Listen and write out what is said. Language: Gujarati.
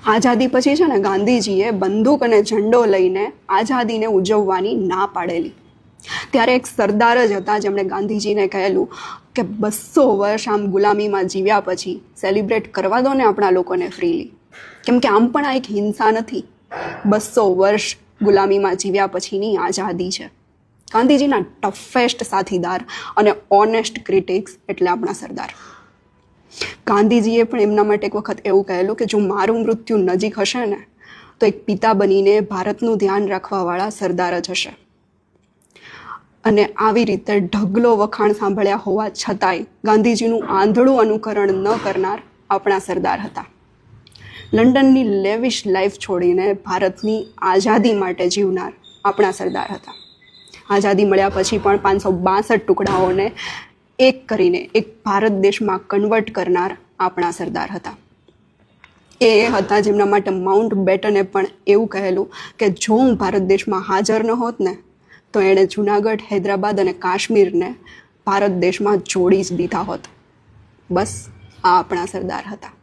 આઝાદી પછી છે ને ગાંધીજીએ બંદૂક અને ઝંડો લઈને આઝાદીને ઉજવવાની ના પાડેલી. ત્યારે એક સરદાર જ હતા જેમણે ગાંધીજીને કહેલું કે 200 વર્ષ આમ ગુલામીમાં જીવ્યા પછી સેલિબ્રેટ કરવા દો ને આપણા લોકોને ફ્રીલી, કેમ કે આમ પણ આ એક હિંસા નથી. 200 વર્ષ ગુલામીમાં જીવ્યા પછીની આઝાદી છે. ગાંધીજીના ટફેસ્ટ સાથીદાર અને ઓનેસ્ટ ક્રિટિક્સ એટલે આપણા સરદાર. ગાંધીજીએ પણ એમના માટે એક વખત એવું કહેલું કે જો મારું મૃત્યુ નજીક હશે ને તો એક પિતા બનીને ભારતનું ધ્યાન રાખવાવાળા સરદાર જ હશે. અને આવી રીતે ઢગલો વખાણ સાંભળ્યા હોવા છતાંય ગાંધીજીનું આંધળું અનુકરણ ન કરનાર આપણા સરદાર હતા. લંડનની લેવિશ લાઈફ છોડીને ભારતની આઝાદી માટે જીવનાર આપણા સરદાર હતા. આઝાદી મળ્યા પછી પણ 562 ટુકડાઓને એક કરીને એક ભારત દેશમાં કન્વર્ટ કરનાર આપણા સરદાર હતા. એ હતા જેમના માટે માઉન્ટ બેટને પણ એવું કહેલું કે જો હું ભારત દેશમાં હાજર ન હોત ને તો એણે જુનાગઢ, હૈદરાબાદ અને કાશ્મીરને ભારત દેશમાં જોડી જ દીધા હોત. બસ આ આપણા સરદાર હતા.